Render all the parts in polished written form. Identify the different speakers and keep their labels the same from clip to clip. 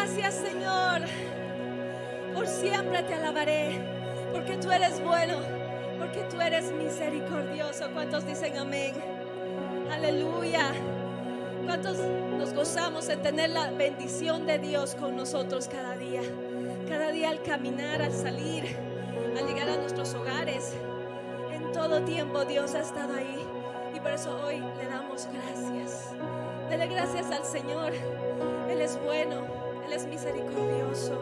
Speaker 1: Gracias, Señor. Por siempre te alabaré, porque tú eres bueno, porque tú eres misericordioso. ¿Cuántos dicen amén? Aleluya. ¿Cuántos nos gozamos en tener la bendición de Dios con nosotros cada día? Cada día al caminar, al salir, al llegar a nuestros hogares. En todo tiempo Dios ha estado ahí. Y por eso hoy le damos gracias. Dele gracias al Señor. Él es bueno, Él es misericordioso.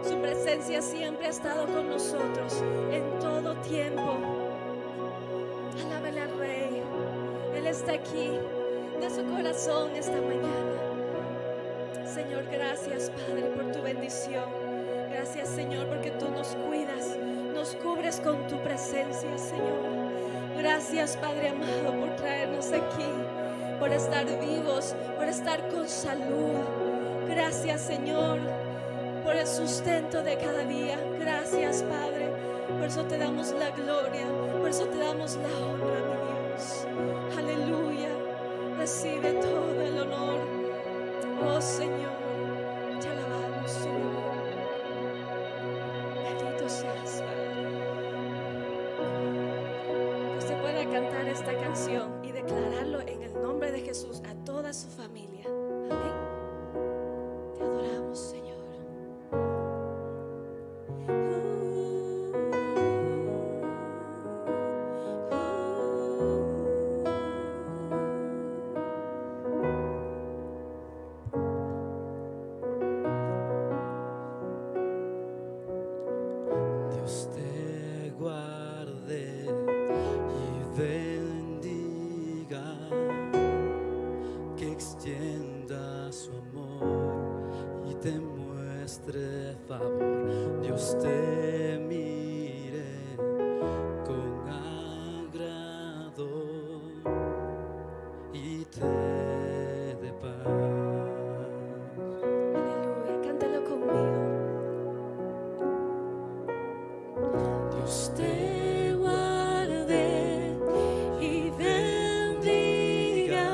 Speaker 1: Su presencia siempre ha estado con nosotros en todo tiempo. Alábele al Rey. Él está aquí. De su corazón esta mañana. Señor, gracias, Padre, por tu bendición. Gracias, Señor, porque tú nos cuidas, nos cubres con tu presencia, Señor. Gracias, Padre amado, por traernos aquí, por estar vivos, por estar con salud. Gracias, Señor, por el sustento de cada día. Gracias, Padre. Por eso te damos la gloria, por eso te damos la honra, mi Dios. Aleluya. Recibe todo el honor. Oh Señor, te alabamos, Señor. Bendito seas, Padre. Usted puede cantar esta canción y declararlo en el nombre de Jesús a toda su familia. Amén. Te adoramos, Señor.
Speaker 2: Favor, Dios te mire con agrado y te dé paz.
Speaker 1: Aleluya, cántalo conmigo.
Speaker 2: Dios te guarde y bendiga,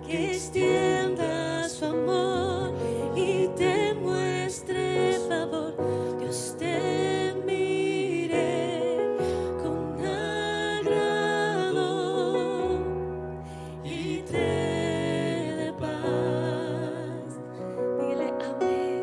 Speaker 2: que extienda su amor y te muestre favor. Dios te mire con agrado y te dé paz.
Speaker 1: Dile amén.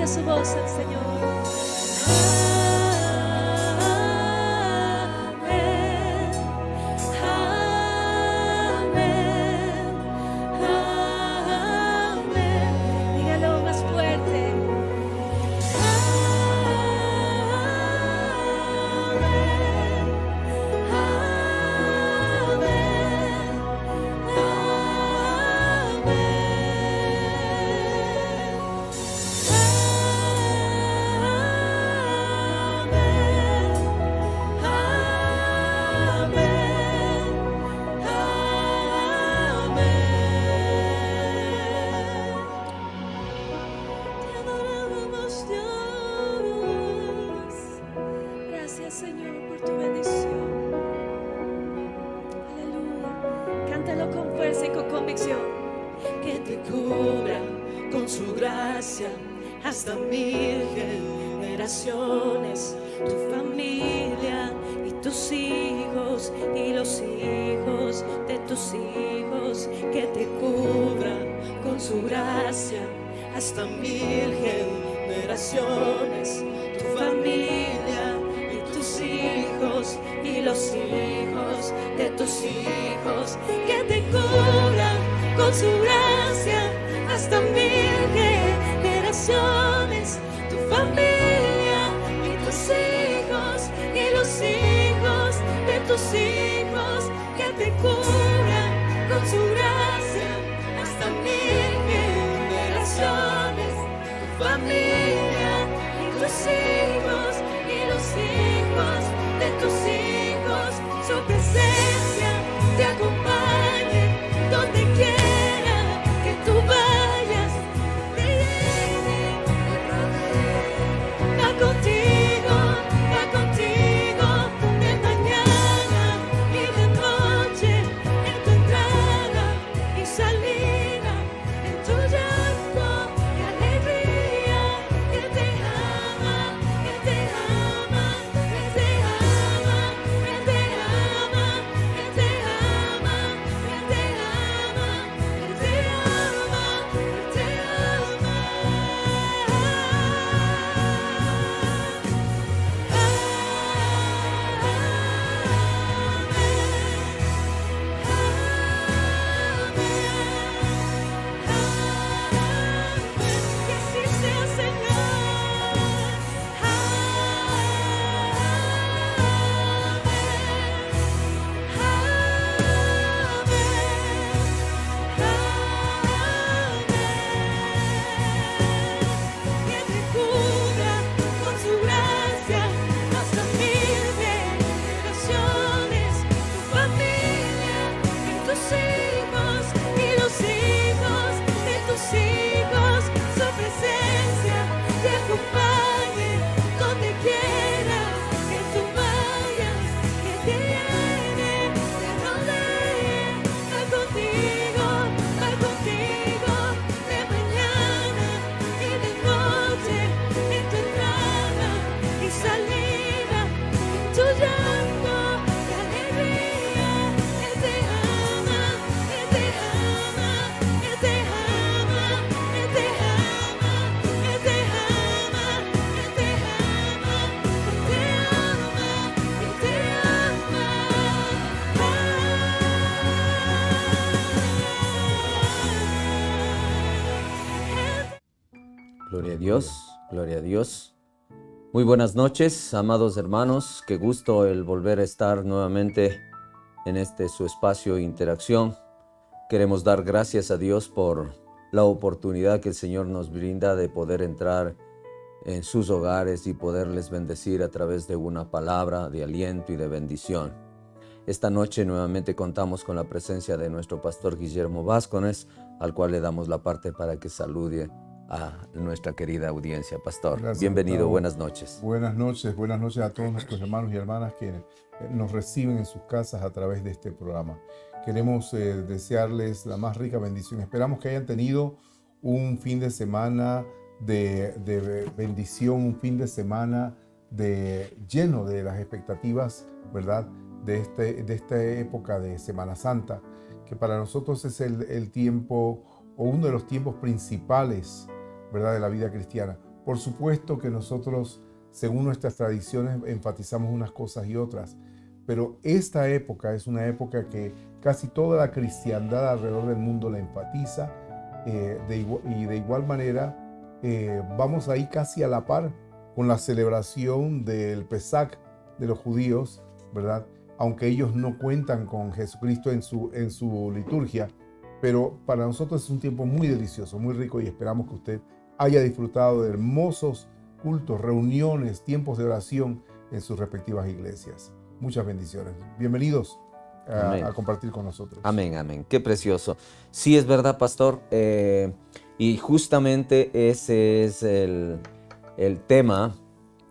Speaker 1: Su voz al Señor.
Speaker 2: Amén, amén, amén.
Speaker 1: Dígalo más fuerte. Señor, por tu bendición. Aleluya. Cántalo con fuerza y con convicción.
Speaker 2: Que te cubra con su gracia hasta 1000 generaciones, tu familia y tus hijos y los hijos de tus hijos, que te cubran con su gracia hasta 1000 generaciones, tu familia y tus hijos y los hijos de tus hijos, que te cubran con su gracia hasta 1000 generaciones, tu familia y tus hijos y los hijos de tus hijos, que te cubran con su gracia hasta 1000 generaciones, tu familia y tus hijos y los hijos de tus hijos, su presencia te acompañe donde quiera que tú vayas, te llene, te rodee, va contigo de mañana y de noche, en tu entrada y salida, en tu llanto y alegría. Él te ama, Él te ama, Él te ama, Él te ama, Él te ama, Él te ama, Él te ama, Él te ama. Que así sea, Señor. Que te cubra con su gracia hasta 1000 generaciones, tu familia y tus hijos y los hijos de tus hijos, su presencia te acompañe donde quiera que tú vayas, que te llene, te rodee, va contigo de mañana y de noche, en tu entrada y salida, en tu llanto y alegría. Él te ama, Él te ama, Él te ama, Él te ama, Él te ama, Él te ama, Él te ama, Él te ama.
Speaker 3: Gloria a Dios, gloria a Dios. Muy buenas noches, amados hermanos. Qué gusto el volver a estar nuevamente en su espacio de interacción. Queremos dar gracias a Dios por la oportunidad que el Señor nos brinda de poder entrar en sus hogares y poderles bendecir a través de una palabra de aliento y de bendición. Esta noche nuevamente contamos con la presencia de nuestro pastor Guillermo Vázquez, al cual le damos la parte para que salude a nuestra querida audiencia. Pastor,
Speaker 4: Gracias,
Speaker 3: bienvenido,
Speaker 4: Gustavo.
Speaker 3: buenas noches.
Speaker 4: Buenas noches a todos nuestros hermanos y hermanas que nos reciben en sus casas a través de este programa. Queremos desearles la más rica bendición. Esperamos que hayan tenido un fin de semana de bendición, un fin de semana lleno de las expectativas, ¿verdad? De esta época de Semana Santa, que para nosotros es el tiempo o uno de los tiempos principales, ¿verdad?, de la vida cristiana. Por supuesto que nosotros, según nuestras tradiciones, enfatizamos unas cosas y otras, pero esta época es una época que casi toda la cristiandad alrededor del mundo la enfatiza, y de igual manera vamos ahí casi a la par con la celebración del Pesach de los judíos, ¿verdad? Aunque ellos no cuentan con Jesucristo en su liturgia, pero para nosotros es un tiempo muy delicioso, muy rico, y esperamos que usted haya disfrutado de hermosos cultos, reuniones, tiempos de oración en sus respectivas iglesias. Muchas bendiciones. Bienvenidos a compartir con nosotros.
Speaker 3: Amén, amén. Qué precioso. Sí, es verdad, pastor. Y justamente ese es el tema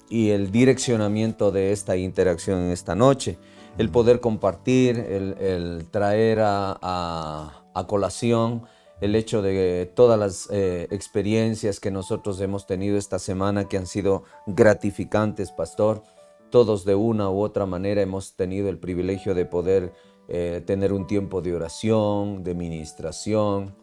Speaker 3: y el direccionamiento de esta interacción en esta noche. El poder compartir, el traer a colación el hecho de todas las experiencias que nosotros hemos tenido esta semana que han sido gratificantes, pastor. Todos de una u otra manera hemos tenido el privilegio de poder tener un tiempo de oración, de ministración.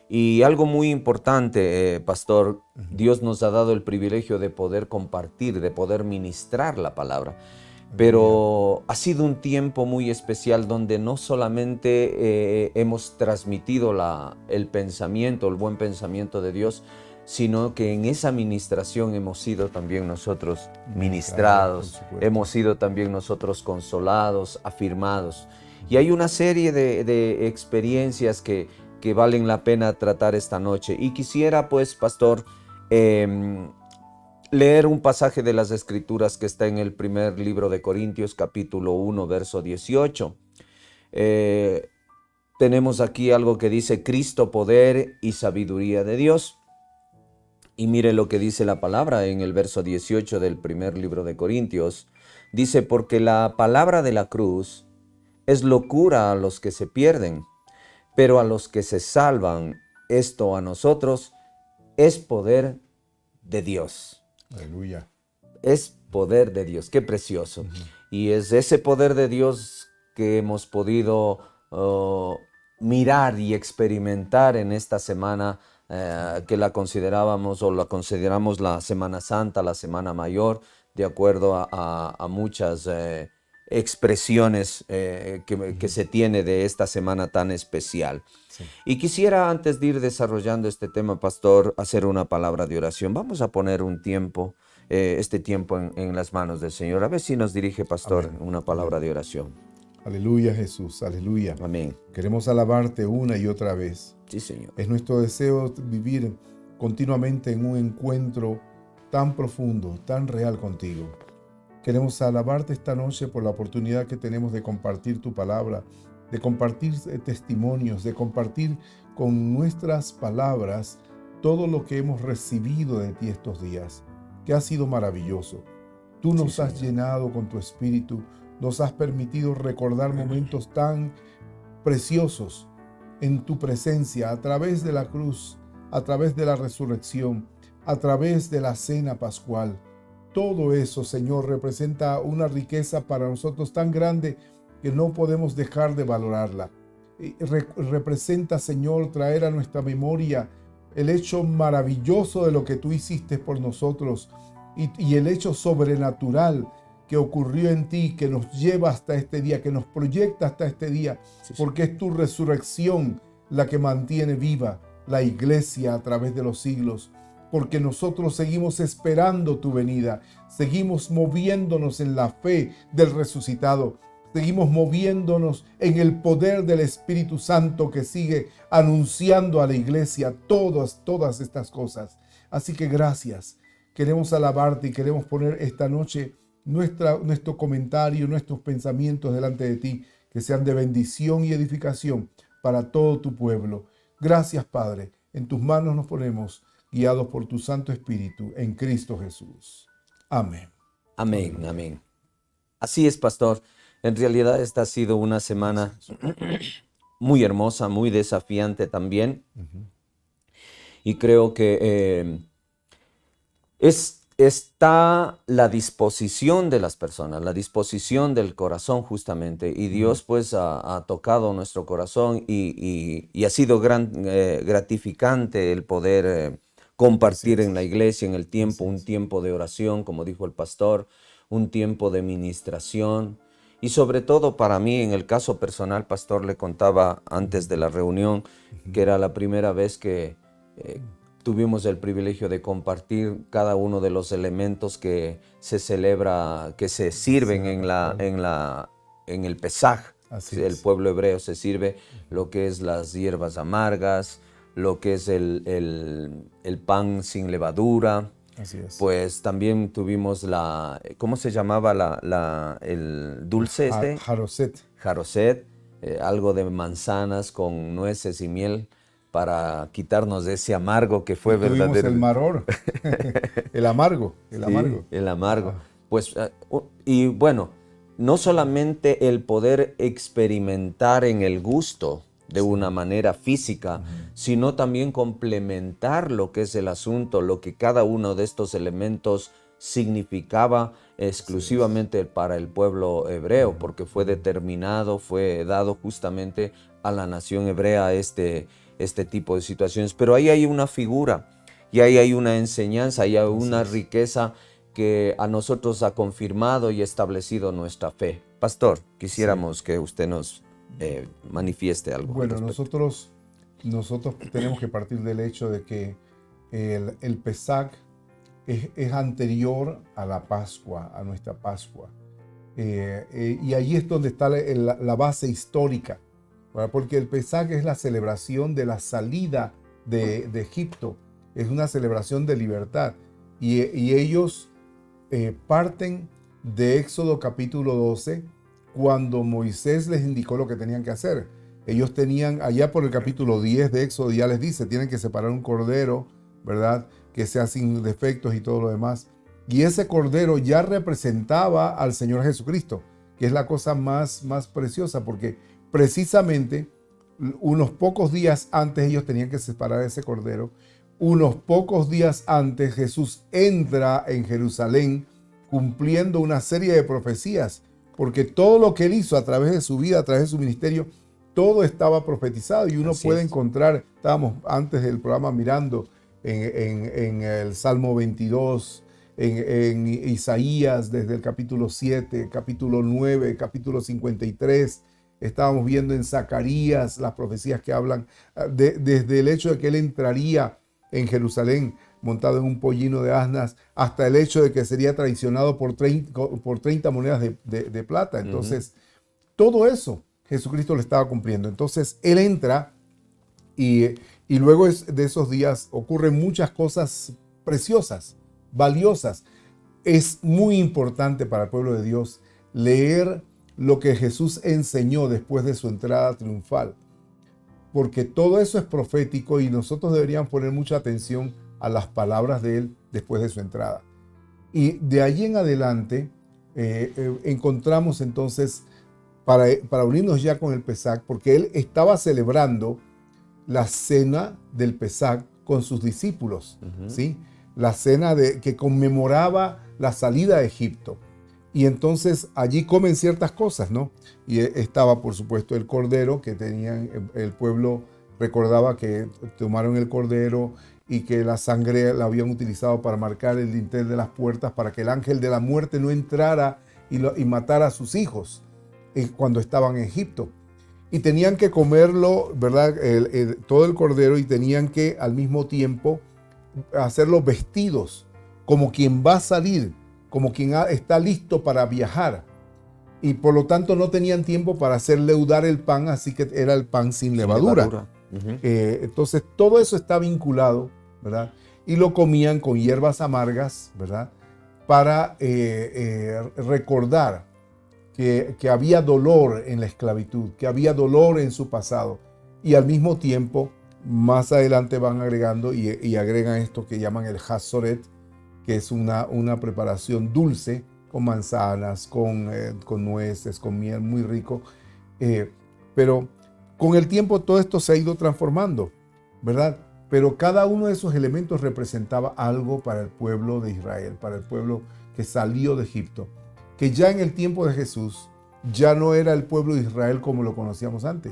Speaker 3: Y algo muy importante, pastor, Dios nos ha dado el privilegio de poder compartir, de poder ministrar la palabra. Pero ha sido un tiempo muy especial donde no solamente hemos transmitido el pensamiento, el buen pensamiento de Dios, sino que en esa ministración hemos sido también nosotros ministrados, hemos sido también nosotros consolados, afirmados. Y hay una serie de experiencias que valen la pena tratar esta noche. Y quisiera, pues, pastor, leer un pasaje de las Escrituras que está en el primer libro de Corintios, capítulo 1, verso 18. Tenemos aquí algo que dice: Cristo, poder y sabiduría de Dios. Y mire lo que dice la palabra en el verso 18 del primer libro de Corintios. Dice: porque la palabra de la cruz es locura a los que se pierden, pero a los que se salvan, esto a nosotros es poder de Dios.
Speaker 4: Aleluya.
Speaker 3: Es poder de Dios, qué precioso. Y es ese poder de Dios que hemos podido mirar y experimentar en esta semana que la considerábamos o la consideramos la Semana Santa, la Semana Mayor, de acuerdo a muchas expresiones que se tiene de esta semana tan especial. Sí. Y quisiera, antes de ir desarrollando este tema, pastor, hacer una palabra de oración. Vamos a poner un tiempo, este tiempo en las manos del Señor. A ver si nos dirige, pastor, amén, una palabra de oración.
Speaker 4: Aleluya, Jesús, aleluya.
Speaker 3: Amén.
Speaker 4: Queremos alabarte una y otra vez.
Speaker 3: Sí, Señor.
Speaker 4: Es nuestro deseo vivir continuamente en un encuentro tan profundo, tan real contigo. Queremos alabarte esta noche por la oportunidad que tenemos de compartir tu palabra, de compartir testimonios, de compartir con nuestras palabras todo lo que hemos recibido de ti estos días, que ha sido maravilloso. Tú nos has llenado con tu espíritu, nos has permitido recordar momentos tan preciosos en tu presencia, a través de la cruz, a través de la resurrección, a través de la cena pascual. Todo eso, Señor, representa una riqueza para nosotros tan grande que no podemos dejar de valorarla. Representa, Señor, traer a nuestra memoria el hecho maravilloso de lo que tú hiciste por nosotros y el hecho sobrenatural que ocurrió en ti, que nos lleva hasta este día, que nos proyecta hasta este día, porque es tu resurrección la que mantiene viva la iglesia a través de los siglos. Porque nosotros seguimos esperando tu venida, seguimos moviéndonos en la fe del resucitado, seguimos moviéndonos en el poder del Espíritu Santo que sigue anunciando a la iglesia todas estas cosas. Así que gracias, queremos alabarte y queremos poner esta noche nuestro comentario, nuestros pensamientos delante de ti, que sean de bendición y edificación para todo tu pueblo. Gracias, Padre, en tus manos nos ponemos, guiados por tu Santo Espíritu, en Cristo Jesús. Amén.
Speaker 3: Amén, amén. Así es, pastor. En realidad esta ha sido una semana muy hermosa, muy desafiante también. Y creo que está la disposición de las personas, la disposición del corazón justamente. Y Dios pues ha tocado nuestro corazón y ha sido gratificante el poder compartir en la iglesia, en el tiempo, un tiempo de oración, como dijo el pastor, un tiempo de ministración. Y sobre todo para mí, en el caso personal, pastor, le contaba antes de la reunión que era la primera vez que tuvimos el privilegio de compartir cada uno de los elementos que se celebra, que se sirven en el Pesaj. El pueblo hebreo se sirve lo que es las hierbas amargas, lo que es el pan sin levadura.
Speaker 4: Así es.
Speaker 3: Pues también tuvimos ¿cómo se llamaba el dulce este?
Speaker 4: Jaroset.
Speaker 3: Jaroset, algo de manzanas con nueces y miel para quitarnos de ese amargo que fue verdadero.
Speaker 4: Tuvimos el maror, el amargo.
Speaker 3: El amargo. Pues, y bueno, no solamente el poder experimentar en el gusto de una manera física, sino también complementar lo que es el asunto, lo que cada uno de estos elementos significaba exclusivamente para el pueblo hebreo, porque fue determinado, fue dado justamente a la nación hebrea este tipo de situaciones. Pero ahí hay una figura, y ahí hay una enseñanza, y hay una riqueza que a nosotros ha confirmado y establecido nuestra fe. Pastor, quisiéramos que usted nos manifieste algo.
Speaker 4: Bueno, nosotros tenemos que partir del hecho de que el Pesaj es anterior a la Pascua, a nuestra Pascua. Y allí es donde está la base histórica, ¿verdad? Porque el Pesaj es la celebración de la salida de Egipto, es una celebración de libertad. Y ellos parten de Éxodo capítulo 12, cuando Moisés les indicó lo que tenían que hacer. Ellos tenían, allá por el capítulo 10 de Éxodo, ya les dice, tienen que separar un cordero, ¿verdad?, que sea sin defectos y todo lo demás. Y ese cordero ya representaba al Señor Jesucristo, que es la cosa más preciosa, porque precisamente unos pocos días antes ellos tenían que separar ese cordero. Unos pocos días antes Jesús entra en Jerusalén cumpliendo una serie de profecías, porque todo lo que él hizo a través de su vida, a través de su ministerio, todo estaba profetizado. Y uno puede encontrar, estábamos antes del programa mirando en el Salmo 22, en Isaías desde el capítulo 7, capítulo 9, capítulo 53, estábamos viendo en Zacarías las profecías que hablan desde el hecho de que él entraría en Jerusalén montado en un pollino de asnas, hasta el hecho de que sería traicionado por 30 monedas de plata. Entonces, todo eso Jesucristo lo estaba cumpliendo. Entonces, él entra y luego de esos días ocurren muchas cosas preciosas, valiosas. Es muy importante para el pueblo de Dios leer lo que Jesús enseñó después de su entrada triunfal, porque todo eso es profético y nosotros deberíamos poner mucha atención a las palabras de él después de su entrada. Y de allí en adelante encontramos entonces, para unirnos ya con el Pesaj, porque él estaba celebrando la cena del Pesaj con sus discípulos, ¿sí? La cena que conmemoraba la salida de Egipto. Y entonces allí comen ciertas cosas, ¿no? Y estaba, por supuesto, el cordero que tenían, el pueblo recordaba que tomaron el cordero y que la sangre la habían utilizado para marcar el dintel de las puertas para que el ángel de la muerte no entrara y matara a sus hijos cuando estaban en Egipto. Y tenían que comerlo, ¿verdad? Todo el cordero, y tenían que al mismo tiempo hacerlo vestidos como quien va a salir, como quien está listo para viajar. Y por lo tanto no tenían tiempo para hacer leudar el pan, así que era el pan sin levadura. Entonces todo eso está vinculado, ¿verdad? Y lo comían con hierbas amargas, ¿verdad? Para recordar que había dolor en la esclavitud, que había dolor en su pasado. Y al mismo tiempo, más adelante van agregando y agregan esto que llaman el Hazoret, que es una preparación dulce con manzanas, con nueces, con miel, muy rico. Pero con el tiempo todo esto se ha ido transformando, ¿verdad? Pero cada uno de esos elementos representaba algo para el pueblo de Israel, para el pueblo que salió de Egipto, que ya en el tiempo de Jesús ya no era el pueblo de Israel como lo conocíamos antes.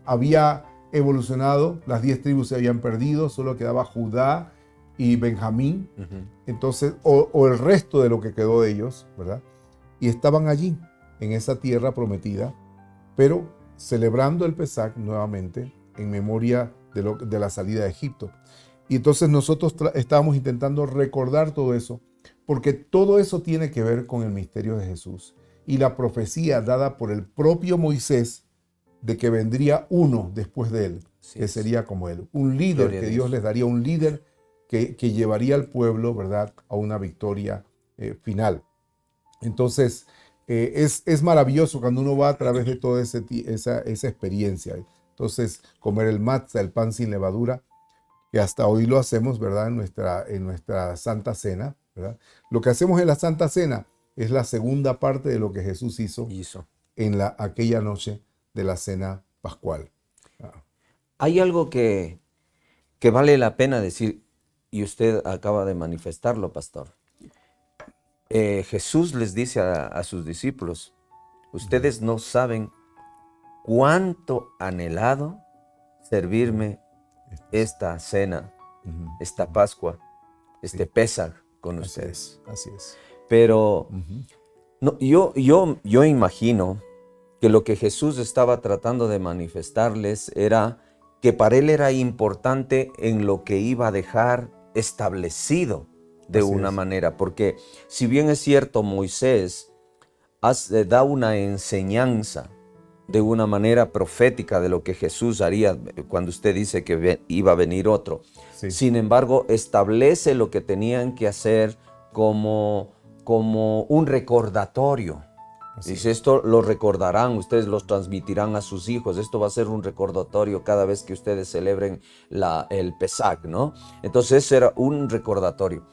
Speaker 4: Había evolucionado, las 10 tribus se habían perdido, solo quedaba Judá y Benjamín, entonces, o el resto de lo que quedó de ellos, ¿verdad? Y estaban allí, en esa tierra prometida, pero celebrando el Pesaj nuevamente, en memoria de la salida de Egipto. Y entonces nosotros estábamos intentando recordar todo eso, porque todo eso tiene que ver con el misterio de Jesús y la profecía dada por el propio Moisés de que vendría uno después de él, que sería como él, un líder, que Dios les daría un líder que llevaría al pueblo, ¿verdad?, a una victoria final. Entonces, es maravilloso cuando uno va a través de toda esa experiencia. Entonces, comer el matzah, el pan sin levadura, que hasta hoy lo hacemos, ¿verdad?, en nuestra Santa Cena, ¿verdad? Lo que hacemos en la Santa Cena es la segunda parte de lo que Jesús hizo. En aquella noche de la Cena Pascual.
Speaker 3: Hay algo que que vale la pena decir, y usted acaba de manifestarlo, pastor. Jesús les dice a sus discípulos, ustedes no saben cuánto anhelado servirme esta cena, esta Pascua, este Pesaj con ustedes.
Speaker 4: Así es.
Speaker 3: Pero no, yo imagino que lo que Jesús estaba tratando de manifestarles era que para él era importante en lo que iba a dejar establecido de
Speaker 4: Así
Speaker 3: una
Speaker 4: es.
Speaker 3: manera, porque si bien es cierto, Moisés da una enseñanza de una manera profética de lo que Jesús haría cuando usted dice que iba a venir otro.
Speaker 4: Sí.
Speaker 3: Sin embargo, establece lo que tenían que hacer como un recordatorio.
Speaker 4: Así
Speaker 3: Dice, esto lo recordarán, ustedes los transmitirán a sus hijos. Esto va a ser un recordatorio cada vez que ustedes celebren el Pesaj, ¿no? Entonces, ese era un recordatorio.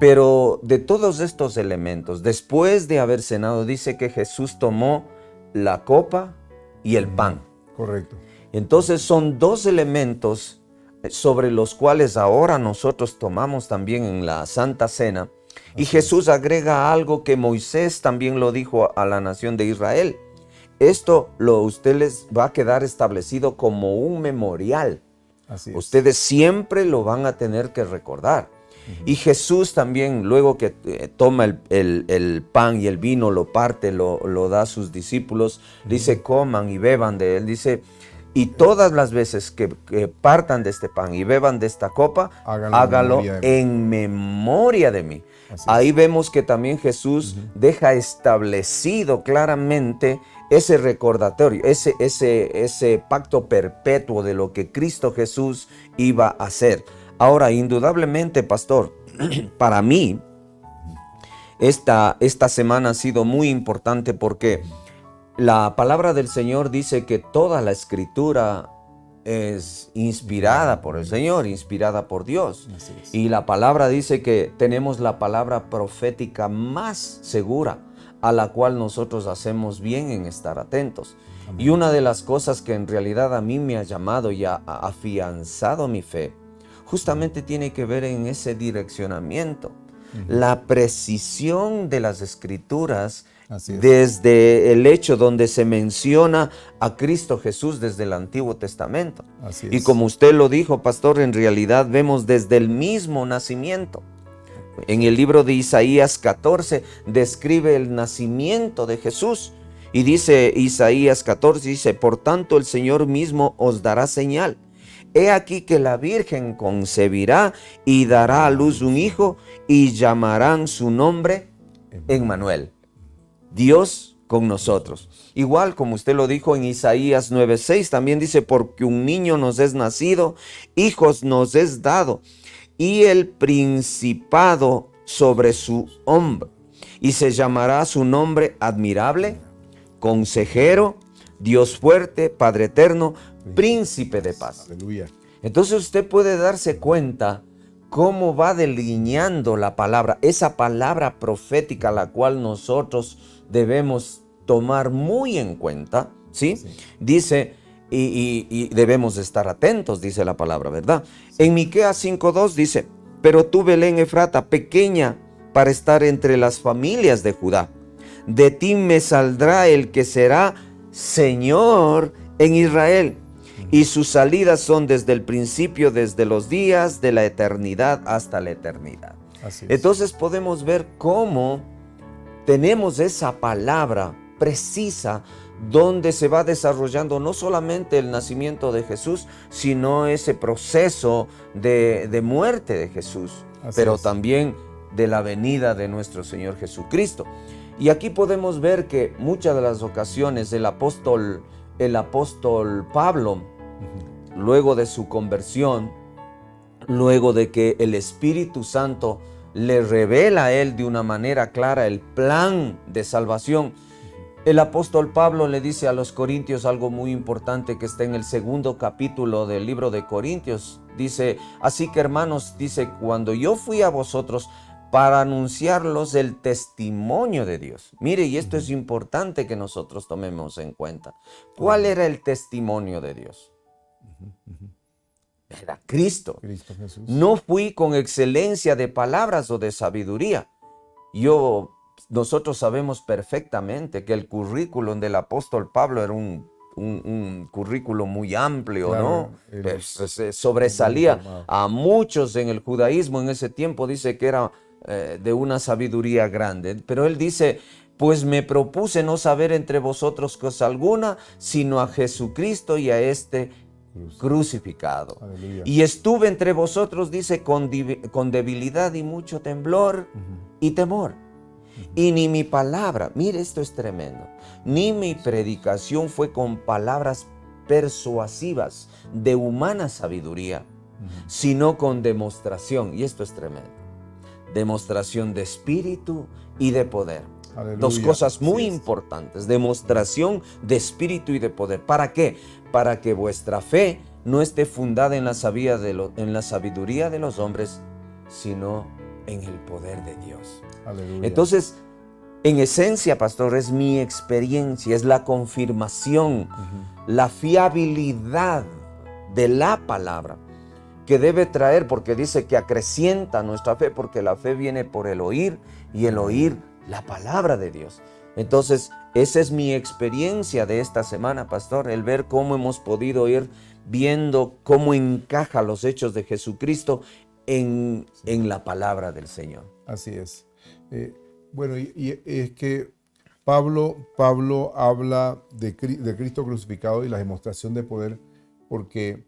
Speaker 3: Pero de todos estos elementos, después de haber cenado, dice que Jesús tomó la copa y el pan.
Speaker 4: Correcto.
Speaker 3: Entonces, son dos elementos sobre los cuales ahora nosotros tomamos también en la Santa Cena. Y Jesús agrega algo que Moisés también lo dijo a la nación de Israel. Esto usted les va a quedar establecido como un memorial.
Speaker 4: Así es.
Speaker 3: Ustedes siempre lo van a tener que recordar. Y Jesús también, luego que toma el pan y el vino, lo parte, lo da a sus discípulos, dice, coman y beban de él. Dice, y todas las veces que partan de este pan y beban de esta copa, hágalo en memoria de mí. Ahí vemos que también Jesús deja establecido claramente ese recordatorio, ese pacto perpetuo de lo que Cristo Jesús iba a hacer. Ahora, indudablemente, pastor, para mí, esta semana ha sido muy importante porque la palabra del Señor dice que toda la Escritura es inspirada por el Señor, inspirada por Dios.
Speaker 4: Así es.
Speaker 3: Y la palabra dice que tenemos la palabra profética más segura, a la cual nosotros hacemos bien en estar atentos. Amén. Y una de las cosas que en realidad a mí me ha llamado y ha afianzado mi fe, justamente tiene que ver en ese direccionamiento, la precisión de las Escrituras. Desde el hecho donde se menciona a Cristo Jesús desde el Antiguo Testamento.
Speaker 4: Así es.
Speaker 3: Y como usted lo dijo, pastor, en realidad vemos desde el mismo nacimiento. En el libro de Isaías 14 describe el nacimiento de Jesús. Y dice Isaías 14, dice, por tanto el Señor mismo os dará señal. He aquí que la Virgen concebirá y dará a luz un hijo y llamarán su nombre Emmanuel. Dios con nosotros. Igual como usted lo dijo en Isaías 9:6, también dice, porque un niño nos es nacido, hijos nos es dado, y el principado sobre su hombro, y se llamará su nombre admirable, consejero, Dios fuerte, Padre eterno, príncipe de paz.
Speaker 4: Aleluya.
Speaker 3: Entonces usted puede darse cuenta cómo va delineando la palabra, esa palabra profética la cual nosotros debemos tomar muy en cuenta, ¿sí? Dice, y debemos estar atentos, dice la palabra, ¿verdad? En Miqueas 5:2 dice, pero tú, Belén Efrata, pequeña para estar entre las familias de Judá, de ti me saldrá el que será Señor en Israel. Y sus salidas son desde el principio, desde los días de la eternidad hasta la eternidad.
Speaker 4: Así es.
Speaker 3: Entonces podemos ver cómo tenemos esa palabra precisa donde se va desarrollando no solamente el nacimiento de Jesús, sino ese proceso de muerte de Jesús, pero también de la venida de nuestro Señor Jesucristo. Y aquí podemos ver que muchas de las ocasiones el apóstol Pablo, luego de su conversión, luego de que el Espíritu Santo le revela a él de una manera clara el plan de salvación, el apóstol Pablo le dice a los corintios algo muy importante que está en el 2 capítulo del libro de Corintios. Dice, así que hermanos, dice, cuando yo fui a vosotros para anunciarlos el testimonio de Dios. Mire, y esto es importante que nosotros tomemos en cuenta. ¿Cuál era el testimonio de Dios? era Cristo.
Speaker 4: Cristo Jesús.
Speaker 3: No fui con excelencia de palabras o de sabiduría. Nosotros sabemos perfectamente que el currículum del apóstol Pablo era un currículum muy amplio,
Speaker 4: Claro,
Speaker 3: ¿no? Sobresalía
Speaker 4: informado.
Speaker 3: a muchos en el judaísmo en ese tiempo, dice que era de una sabiduría grande. Pero él dice, pues me propuse no saber entre vosotros cosa alguna, sino a Jesucristo y a este crucificado.
Speaker 4: Aleluya.
Speaker 3: Y estuve entre vosotros, dice, con debilidad y mucho temblor y temor. Y ni mi palabra, mire, esto es tremendo, ni mi predicación fue con palabras persuasivas de humana sabiduría, sino con demostración, y esto es tremendo, demostración de espíritu y de poder.
Speaker 4: Aleluya.
Speaker 3: Dos cosas muy
Speaker 4: Así es.
Speaker 3: importantes, demostración de espíritu y de poder. ¿Para qué? Para que vuestra fe no esté fundada en la sabiduría de los hombres, sino en el poder de Dios.
Speaker 4: Aleluya.
Speaker 3: Entonces, en esencia, pastor, es mi experiencia, es la confirmación, la fiabilidad de la palabra que debe traer, porque dice que acrecienta nuestra fe, porque la fe viene por el oír y el oír la palabra de Dios. Entonces, esa es mi experiencia de esta semana, pastor, el ver cómo hemos podido ir viendo cómo encaja los hechos de Jesucristo en la palabra del Señor.
Speaker 4: Así es. Bueno, y es que Pablo habla de Cristo crucificado y la demostración de poder, porque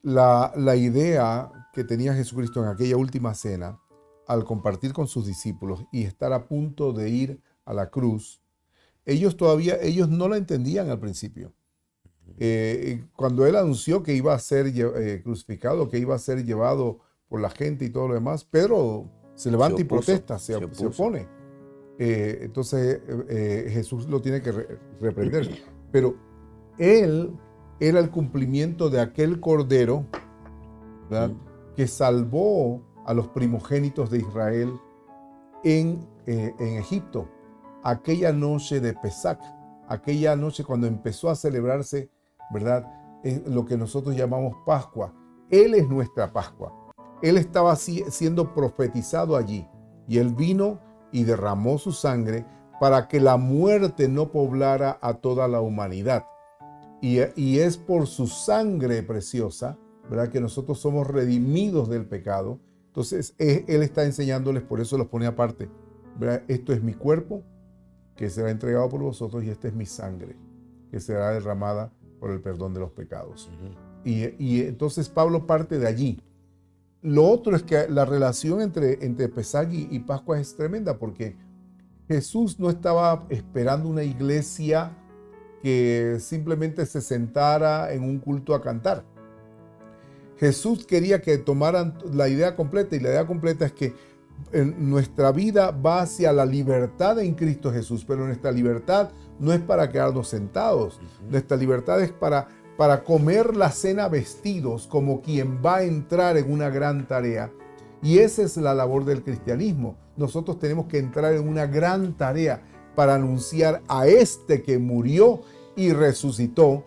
Speaker 4: la idea que tenía Jesucristo en aquella última cena, al compartir con sus discípulos y estar a punto de ir a la cruz, ellos no la entendían al principio. Cuando él anunció que iba a ser crucificado, que iba a ser llevado por la gente y todo lo demás, Pedro se levanta y protesta, se opone. Entonces Jesús lo tiene que reprender. Pero él era el cumplimiento de aquel cordero, ¿verdad? Que salvó a los primogénitos de Israel en Egipto. Aquella noche de Pesach, aquella noche cuando empezó a celebrarse, ¿verdad? Lo que nosotros llamamos Pascua. Él es nuestra Pascua. Él estaba siendo profetizado allí y él vino y derramó su sangre para que la muerte no poblara a toda la humanidad. Y es por su sangre preciosa, ¿verdad?, que nosotros somos redimidos del pecado. Entonces, él está enseñándoles, por eso los pone aparte, ¿verdad? Esto es mi cuerpo, que será entregado por vosotros, y esta es mi sangre, que será derramada por el perdón de los pecados. Y entonces Pablo parte de allí. Lo otro es que la relación entre Pesaj y Pascua es tremenda, porque Jesús no estaba esperando una iglesia que simplemente se sentara en un culto a cantar. Jesús quería que tomaran la idea completa, y la idea completa es que nuestra vida va hacia la libertad en Cristo Jesús, pero nuestra libertad no es para quedarnos sentados. Nuestra libertad es para comer la cena vestidos como quien va a entrar en una gran tarea. Y esa es la labor del cristianismo. Nosotros tenemos que entrar en una gran tarea para anunciar a este que murió y resucitó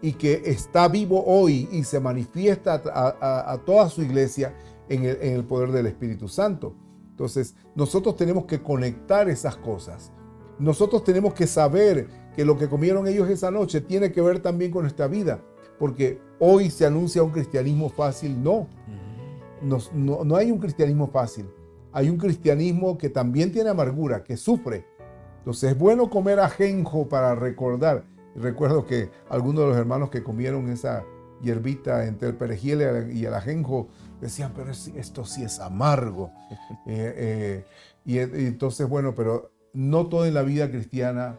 Speaker 4: y que está vivo hoy y se manifiesta a toda su iglesia en el poder del Espíritu Santo. Entonces, nosotros tenemos que conectar esas cosas. Nosotros tenemos que saber que lo que comieron ellos esa noche tiene que ver también con nuestra vida, porque hoy se anuncia un cristianismo fácil. No hay un cristianismo fácil. Hay un cristianismo que también tiene amargura, que sufre. Entonces es bueno comer ajenjo para recordar. Recuerdo que algunos de los hermanos que comieron esa hierbita entre el perejil y el ajenjo decían, pero esto sí es amargo. Y entonces, bueno, pero no todo en la vida cristiana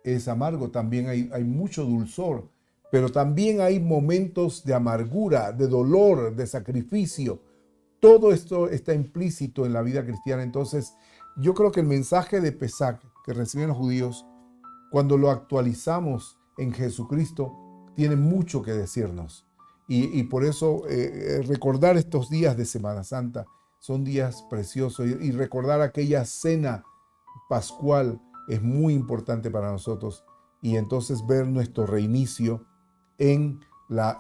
Speaker 4: es amargo. También hay mucho dulzor, pero también hay momentos de amargura, de dolor, de sacrificio. Todo esto está implícito en la vida cristiana. Entonces, yo creo que el mensaje de Pesaj que reciben los judíos, cuando lo actualizamos en Jesucristo, tiene mucho que decirnos. Y por eso recordar estos días de Semana Santa son días preciosos, y recordar aquella cena pascual es muy importante para nosotros. Y entonces ver nuestro reinicio en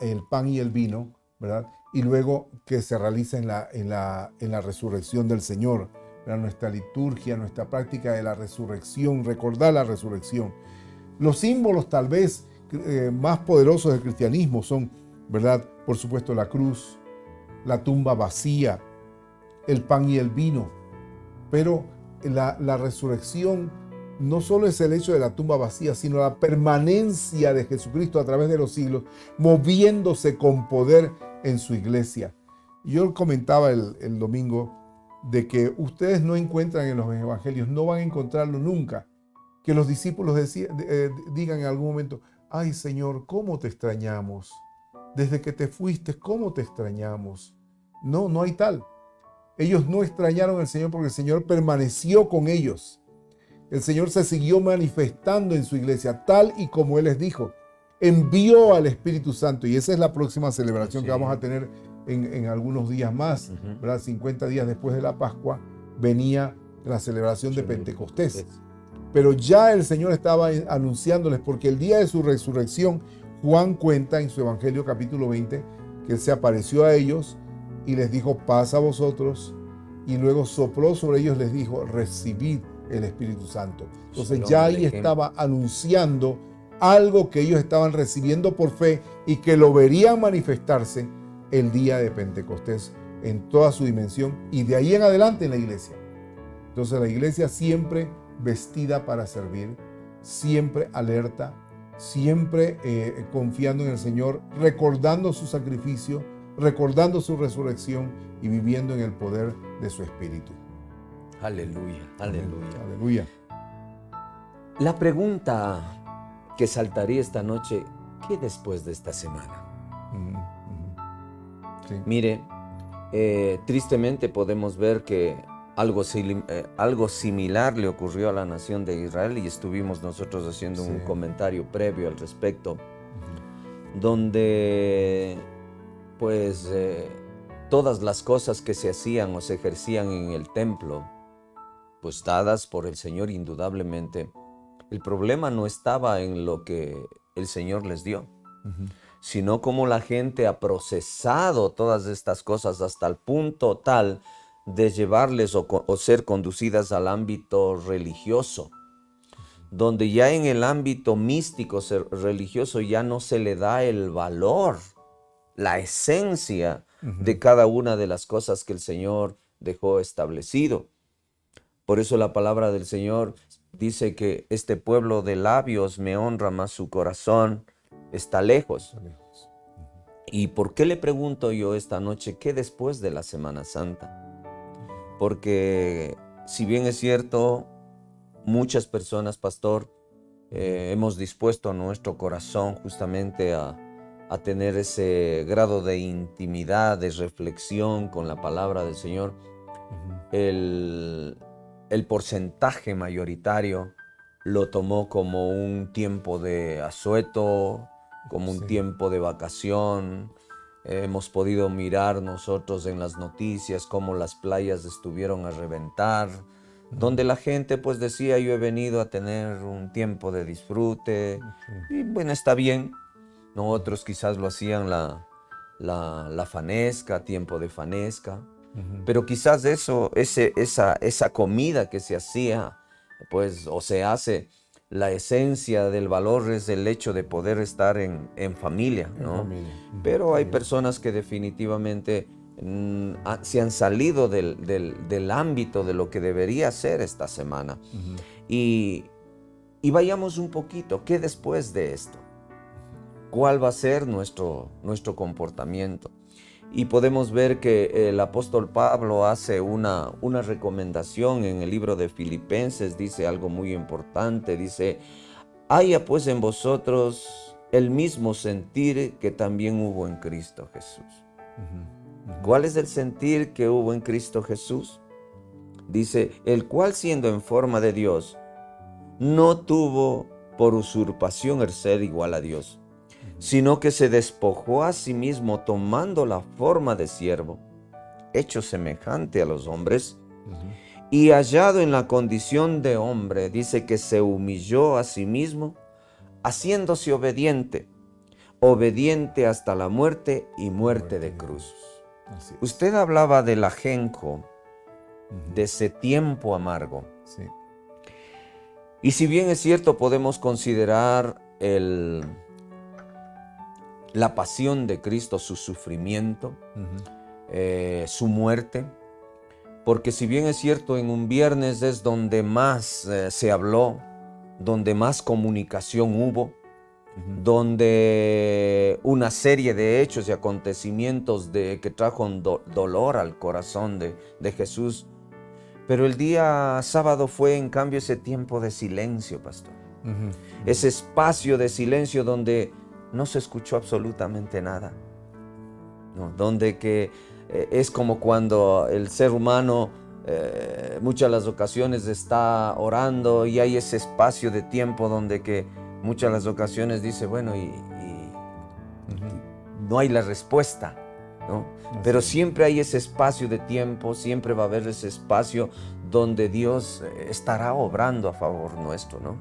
Speaker 4: el pan y el vino, ¿verdad? y luego que se realiza en la resurrección del Señor. Nuestra liturgia, nuestra práctica de la resurrección, recordar la resurrección. Los símbolos tal vez más poderosos del cristianismo son, ¿verdad? Por supuesto, la cruz, la tumba vacía, el pan y el vino. Pero la resurrección no solo es el hecho de la tumba vacía, sino la permanencia de Jesucristo a través de los siglos, moviéndose con poder en su iglesia. Yo comentaba el domingo de que ustedes no encuentran en los evangelios, no van a encontrarlo nunca, que los discípulos digan en algún momento: ay Señor, ¿cómo te extrañamos? Desde que te fuiste, ¿cómo te extrañamos? No, no hay tal. Ellos no extrañaron al Señor porque el Señor permaneció con ellos. El Señor se siguió manifestando en su iglesia, tal y como Él les dijo. Envió al Espíritu Santo, y esa es la próxima celebración que vamos a tener en algunos días más, ¿verdad? 50 días después de la Pascua venía la celebración de Pentecostés. Pero ya el Señor estaba anunciándoles, porque el día de su resurrección, Juan cuenta en su Evangelio capítulo 20, que Él se apareció a ellos y les dijo: paz a vosotros, y luego sopló sobre ellos, les dijo: recibid el Espíritu Santo. Entonces ya ahí estaba anunciando algo que ellos estaban recibiendo por fe y que lo verían manifestarse el día de Pentecostés en toda su dimensión, y de ahí en adelante en la iglesia. Entonces la iglesia siempre vestida para servir, siempre alerta, siempre confiando en el Señor, recordando su sacrificio, recordando su resurrección y viviendo en el poder de su Espíritu.
Speaker 3: Aleluya, aleluya.
Speaker 4: Aleluya.
Speaker 3: La pregunta que saltaría esta noche: ¿qué después de esta semana?
Speaker 4: Sí.
Speaker 3: Mire, tristemente podemos ver que algo similar le ocurrió a la nación de Israel, y estuvimos nosotros haciendo un comentario previo al respecto, donde pues todas las cosas que se hacían o se ejercían en el templo, pues dadas por el Señor indudablemente, el problema no estaba en lo que el Señor les dio, sino cómo la gente ha procesado todas estas cosas hasta el punto tal de llevarles o ser conducidas al ámbito religioso, donde ya en el ámbito místico religioso ya no se le da el valor, la esencia de cada una de las cosas que el Señor dejó establecido. Por eso la palabra del Señor dice que este pueblo de labios me honra, mas su corazón está lejos. ¿Y por qué le pregunto yo esta noche qué después de la Semana Santa? Porque si bien es cierto, muchas personas, pastor, hemos dispuesto nuestro corazón justamente a tener ese grado de intimidad, de reflexión con la palabra del Señor, el porcentaje mayoritario lo tomó como un tiempo de asueto, como un tiempo de vacación. Hemos podido mirar nosotros en las noticias cómo las playas estuvieron a reventar, donde la gente pues decía: yo he venido a tener un tiempo de disfrute, y bueno, está bien. Otros quizás lo hacían la fanesca, tiempo de fanesca, pero quizás esa comida que se hacía, pues, o se hace, la esencia del valor es el hecho de poder estar en familia, ¿no? Pero hay personas que definitivamente se han salido del ámbito de lo que debería ser esta semana. Y vayamos un poquito, ¿qué después de esto? ¿Cuál va a ser nuestro comportamiento? Y podemos ver que el apóstol Pablo hace una recomendación en el libro de Filipenses. Dice algo muy importante, dice: haya pues en vosotros el mismo sentir que también hubo en Cristo Jesús. ¿Cuál es el sentir que hubo en Cristo Jesús? Dice: el cual, siendo en forma de Dios, no tuvo por usurpación el ser igual a Dios, sino que se despojó a sí mismo, tomando la forma de siervo, hecho semejante a los hombres, y hallado en la condición de hombre, dice que se humilló a sí mismo, haciéndose obediente, obediente hasta la muerte y muerte de cruz.
Speaker 4: Así es.
Speaker 3: Usted hablaba del ajenjo,
Speaker 4: Ujú.
Speaker 3: de ese tiempo amargo.
Speaker 4: Sí.
Speaker 3: Y si bien es cierto, podemos considerar la pasión de Cristo, su sufrimiento,
Speaker 4: Ujú.
Speaker 3: su muerte, porque si bien es cierto, en un viernes es donde más se habló, donde más comunicación hubo,
Speaker 4: Ujú.
Speaker 3: donde una serie de hechos y acontecimientos que trajo un dolor al corazón de Jesús. Pero el día sábado fue en cambio ese tiempo de silencio, pastor.
Speaker 4: Ujú.
Speaker 3: Ese espacio de silencio donde no se escuchó absolutamente nada. ¿No? Donde que es como cuando el ser humano muchas de las ocasiones está orando y hay ese espacio de tiempo donde que muchas de las ocasiones dice, bueno, y
Speaker 4: Ujú.
Speaker 3: no hay la respuesta, ¿no? Pero siempre hay ese espacio de tiempo, siempre va a haber ese espacio donde Dios estará obrando a favor nuestro, ¿no?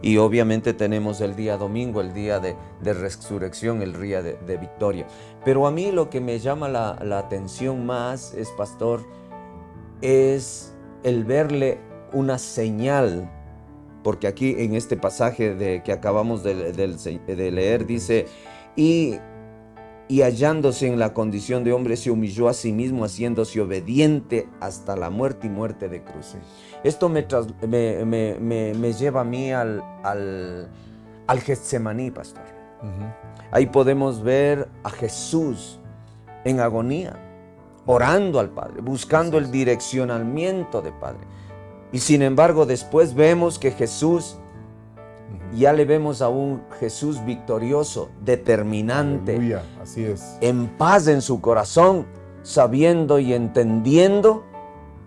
Speaker 3: Y obviamente tenemos el día domingo, el día de resurrección, el día de victoria. Pero a mí lo que me llama la atención más es, pastor, es el verle una señal, porque aquí en este pasaje que acabamos de leer dice, y hallándose en la condición de hombre, se humilló a sí mismo, haciéndose obediente hasta la muerte y muerte de cruz.
Speaker 4: Sí.
Speaker 3: Esto me lleva a mí al Getsemaní, pastor.
Speaker 4: Ujú.
Speaker 3: Ahí podemos ver a Jesús en agonía, orando al Padre, buscando el direccionamiento del Padre. Y sin embargo, después vemos que Jesús, ya le vemos a un Jesús victorioso, determinante,
Speaker 4: Aleluya, así es.
Speaker 3: en paz en su corazón, sabiendo y entendiendo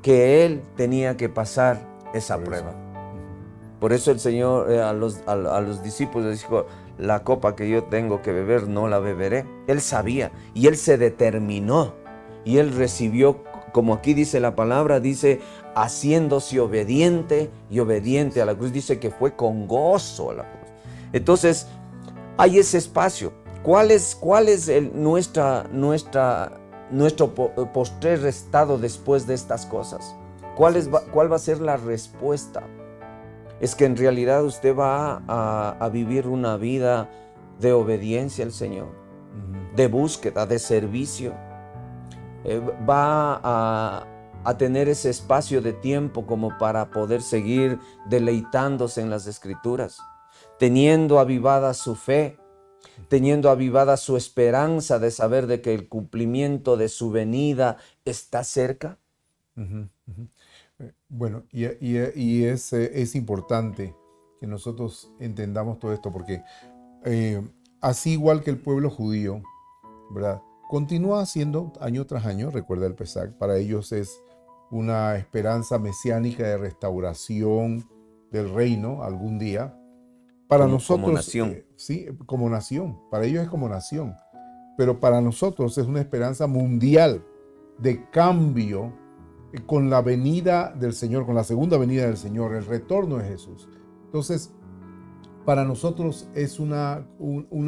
Speaker 3: que Él tenía que pasar esa
Speaker 4: Por eso.
Speaker 3: prueba. Por eso el Señor a los discípulos les dijo, la copa que yo tengo que beber no la beberé. Él sabía y Él se determinó y Él recibió, como aquí dice la palabra, dice, haciéndose obediente y obediente a la cruz. Dice que fue con gozo a la cruz. Entonces, hay ese espacio. ¿Cuál es nuestro postrer estado después de estas cosas? ¿Cuál va a ser la respuesta? Es que en realidad usted va a vivir una vida de obediencia al Señor, de búsqueda, de servicio. Va a tener ese espacio de tiempo como para poder seguir deleitándose en las Escrituras, teniendo avivada su fe, teniendo avivada su esperanza de saber de que el cumplimiento de su venida está cerca.
Speaker 4: Ujú, ujú. Bueno, y es importante que nosotros entendamos todo esto, porque así igual que el pueblo judío, ¿verdad? Continúa haciendo año tras año, recuerda el Pesach, para ellos es una esperanza mesiánica de restauración del reino algún día. Para nosotros,
Speaker 3: como nación.
Speaker 4: sí, como nación, para ellos es como nación, pero para nosotros es una esperanza mundial de cambio con la venida del Señor, con la segunda venida del Señor, el retorno de Jesús. Entonces, para nosotros es una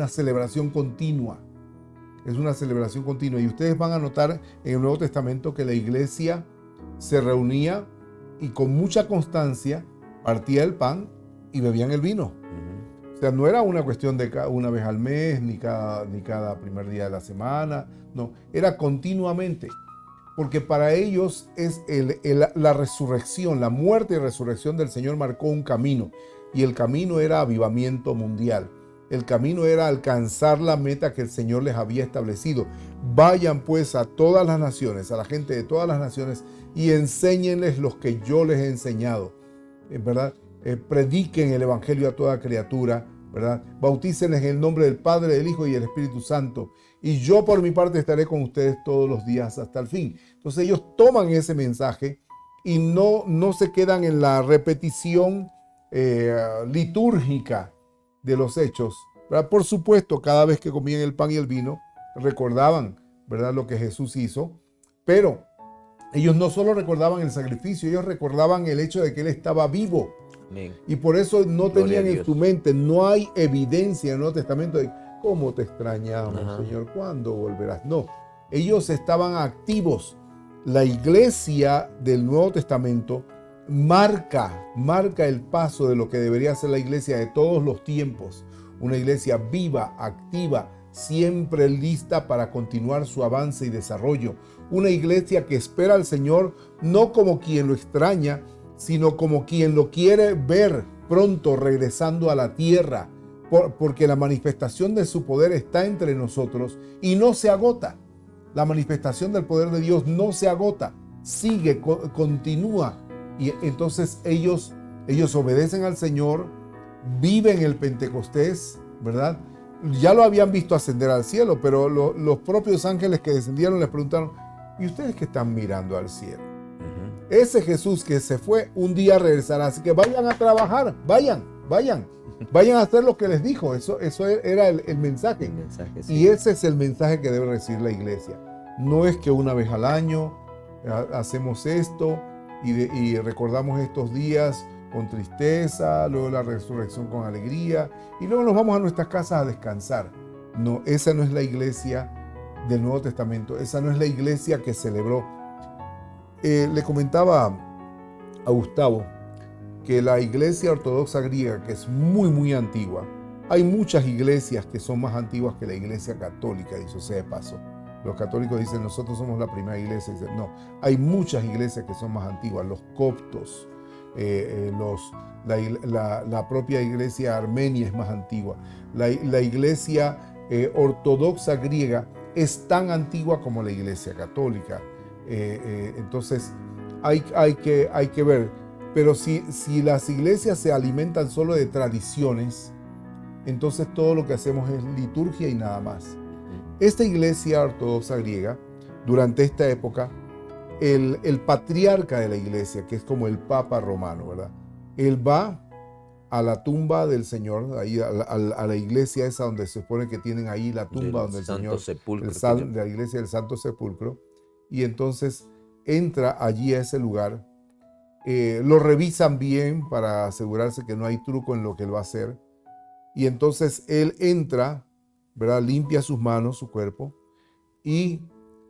Speaker 4: celebración continua. Es una celebración continua. Y ustedes van a notar en el Nuevo Testamento que la iglesia se reunía y con mucha constancia partía el pan y bebían el vino. O sea, no era una cuestión de una vez al mes, ni cada primer día de la semana. No, era continuamente. Porque para ellos es la resurrección, la muerte y resurrección del Señor marcó un camino. Y el camino era avivamiento mundial. El camino era alcanzar la meta que el Señor les había establecido. Vayan pues a todas las naciones, a la gente de todas las naciones, y enséñenles los que yo les he enseñado. ¿Verdad? Prediquen el Evangelio a toda criatura, ¿verdad? Bautícenles en el nombre del Padre, del Hijo y del Espíritu Santo. Y yo por mi parte estaré con ustedes todos los días hasta el fin. Entonces ellos toman ese mensaje y no se quedan en la repetición litúrgica de los hechos, ¿verdad? Por supuesto, cada vez que comían el pan y el vino, recordaban, ¿verdad?, lo que Jesús hizo, pero ellos no solo recordaban el sacrificio, ellos recordaban el hecho de que Él estaba vivo.
Speaker 3: Amén.
Speaker 4: Y por eso no
Speaker 3: Gloria
Speaker 4: tenían
Speaker 3: a
Speaker 4: en
Speaker 3: Dios.
Speaker 4: su mente, no hay evidencia en el Nuevo Testamento de ¿cómo te extrañamos,
Speaker 3: Ajá.
Speaker 4: Señor? ¿Cuándo volverás? No, ellos estaban activos. La iglesia del Nuevo Testamento marca el paso de lo que debería ser la iglesia de todos los tiempos. Una iglesia viva, activa, siempre lista para continuar su avance y desarrollo. Una iglesia que espera al Señor no como quien lo extraña, sino como quien lo quiere ver pronto regresando a la tierra, porque la manifestación de su poder está entre nosotros y no se agota. La manifestación del poder de Dios no se agota, sigue, continúa. Y entonces ellos obedecen al Señor, viven el Pentecostés, ¿verdad? Ya lo habían visto ascender al cielo, pero los propios ángeles que descendieron les preguntaron, ¿y ustedes qué están mirando al cielo? Ese Jesús que se fue, un día regresará, así que vayan a trabajar, vayan a hacer lo que les dijo. Eso era el mensaje.
Speaker 3: Sí.
Speaker 4: Y ese es el mensaje que debe recibir la iglesia. No es que una vez al año hacemos esto y recordamos estos días con tristeza, luego la resurrección con alegría y luego nos vamos a nuestras casas a descansar. No, esa no es la iglesia del Nuevo Testamento, esa no es la iglesia que celebró. Le comentaba a Gustavo que la iglesia ortodoxa griega, que es muy, muy antigua, hay muchas iglesias que son más antiguas que la iglesia católica, dicho sea de paso. Los católicos dicen, nosotros somos la primera iglesia. Dicen, no, hay muchas iglesias que son más antiguas. Los coptos, la propia iglesia armenia es más antigua. La iglesia ortodoxa griega es tan antigua como la iglesia católica. Entonces hay que ver. Pero si las iglesias se alimentan solo de tradiciones, entonces todo lo que hacemos es liturgia y nada más. Esta iglesia ortodoxa griega, durante esta época, el patriarca de la iglesia, que es como el papa romano, ¿verdad? Él va a la tumba del Señor, ahí a la iglesia esa donde se supone que tienen ahí la tumba donde el Señor, de la iglesia del Santo Sepulcro, y entonces entra allí a ese lugar. Lo revisan bien para asegurarse que no hay truco en lo que él va a hacer. Y entonces él entra, ¿verdad? Limpia sus manos, su cuerpo. Y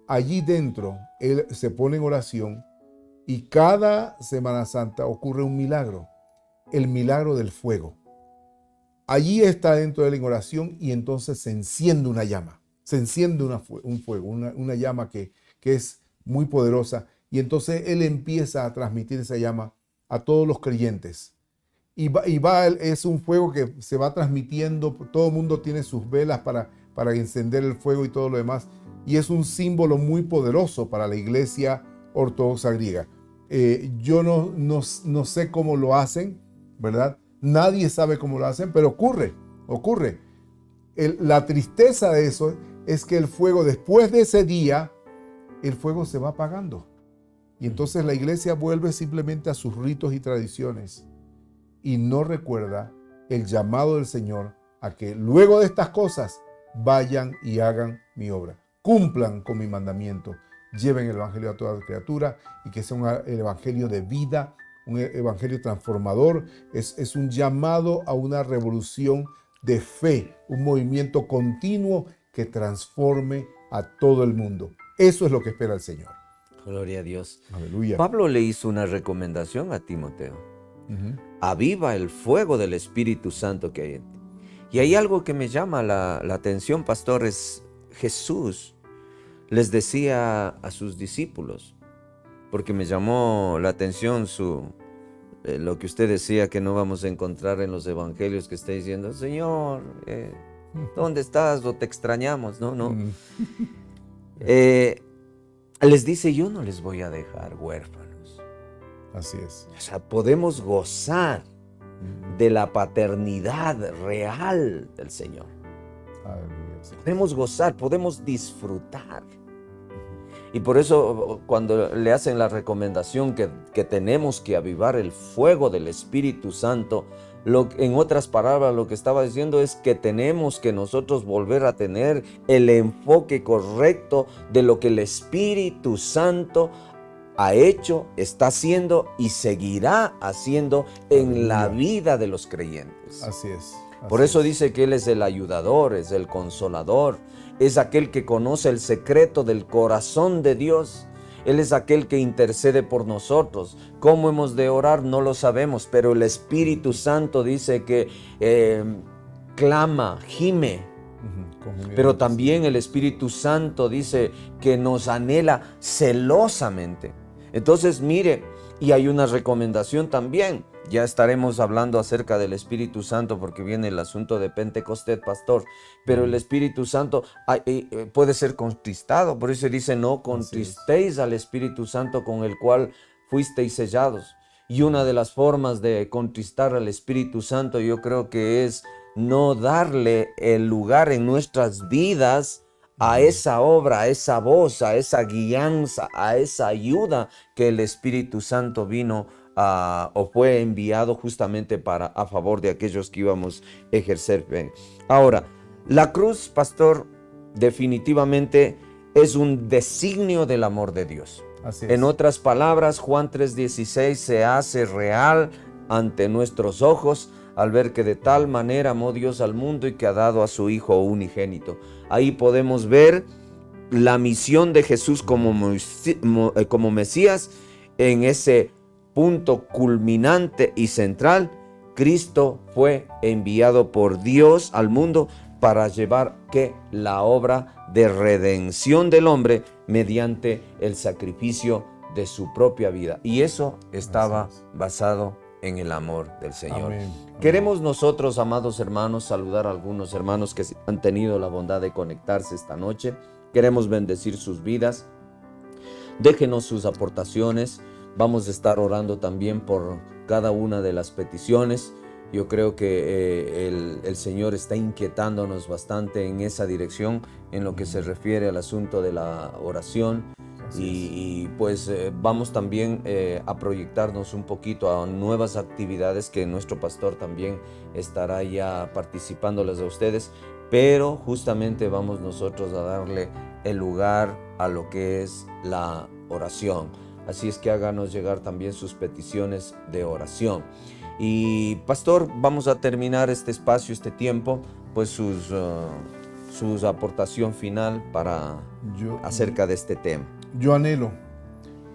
Speaker 4: allí dentro él se pone en oración. Y cada Semana Santa ocurre un milagro. El milagro del fuego. Allí está dentro de él en oración y entonces se enciende una llama. Se enciende un fuego, una llama que es muy poderosa. Y entonces él empieza a transmitir esa llama a todos los creyentes. Es un fuego que se va transmitiendo. Todo el mundo tiene sus velas para encender el fuego y todo lo demás. Y es un símbolo muy poderoso para la iglesia ortodoxa griega. Yo no sé cómo lo hacen, ¿verdad? Nadie sabe cómo lo hacen, pero ocurre. La tristeza de eso es que el fuego, después de ese día, el fuego se va apagando. Y entonces la iglesia vuelve simplemente a sus ritos y tradiciones y no recuerda el llamado del Señor a que luego de estas cosas vayan y hagan mi obra. Cumplan con mi mandamiento. Lleven el evangelio a toda criatura y que sea el evangelio de vida, un evangelio transformador. Es un llamado a una revolución de fe, un movimiento continuo que transforme a todo el mundo. Eso es lo que espera el Señor.
Speaker 3: Gloria a Dios.
Speaker 4: Aleluya.
Speaker 3: Pablo le hizo una recomendación a Timoteo. Aviva el fuego del Espíritu Santo que hay en ti. Y hay algo que me llama la atención, pastores. Jesús les decía a sus discípulos, porque me llamó la atención lo que usted decía que no vamos a encontrar en los evangelios, que está diciendo, Señor, ¿dónde estás? O te extrañamos. No. Les dice, yo no les voy a dejar huérfanos.
Speaker 4: Así es.
Speaker 3: O sea, podemos gozar de la paternidad real del Señor.
Speaker 4: Aleluya, sí.
Speaker 3: Podemos gozar, podemos disfrutar. Y por eso cuando le hacen la recomendación que tenemos que avivar el fuego del Espíritu Santo, en otras palabras, lo que estaba diciendo es que tenemos que nosotros volver a tener el enfoque correcto de lo que el Espíritu Santo ha hecho, está haciendo y seguirá haciendo en la vida de los creyentes.
Speaker 4: Así es.
Speaker 3: Por
Speaker 4: Así
Speaker 3: eso
Speaker 4: es.
Speaker 3: dice que Él es el ayudador, es el consolador, es aquel que conoce el secreto del corazón de Dios. Él es aquel que intercede por nosotros. ¿Cómo hemos de orar? No lo sabemos, pero el Espíritu Santo dice que clama, gime. Pero también el Espíritu Santo dice que nos anhela celosamente. Entonces, mire, y hay una recomendación también. Ya estaremos hablando acerca del Espíritu Santo porque viene el asunto de Pentecostés, pastor. Pero el Espíritu Santo puede ser contristado. Por eso dice, no contristéis al Espíritu Santo con el cual fuisteis sellados. Y una de las formas de contristar al Espíritu Santo, yo creo que es no darle el lugar en nuestras vidas a esa obra, a esa voz, a esa guianza, a esa ayuda que el Espíritu Santo vino o fue enviado justamente a favor de aquellos que íbamos a ejercer fe. Ahora, la cruz, pastor, definitivamente es un designio del amor de Dios.
Speaker 4: Así es.
Speaker 3: En otras palabras, Juan 3:16 se hace real ante nuestros ojos al ver que de tal manera amó Dios al mundo y que ha dado a su Hijo unigénito. Ahí podemos ver la misión de Jesús como Mesías en ese punto culminante y central. Cristo fue enviado por Dios al mundo para llevar la obra de redención del hombre mediante el sacrificio de su propia vida. Y eso estaba basado en el amor del Señor.
Speaker 4: Amén.
Speaker 3: Queremos nosotros, amados hermanos, saludar a algunos hermanos que han tenido la bondad de conectarse esta noche. Queremos bendecir sus vidas. Déjenos sus aportaciones. Vamos a estar orando también por cada una de las peticiones. Yo creo que el Señor está inquietándonos bastante en esa dirección, en lo que se refiere al asunto de la oración. Y pues vamos también a proyectarnos un poquito a nuevas actividades que nuestro pastor también estará ya participándoles a ustedes, pero justamente vamos nosotros a darle el lugar a lo que es la oración. Así es que háganos llegar también sus peticiones de oración. Y pastor, vamos a terminar este espacio, este tiempo, pues su aportación final acerca de este tema.
Speaker 4: Yo anhelo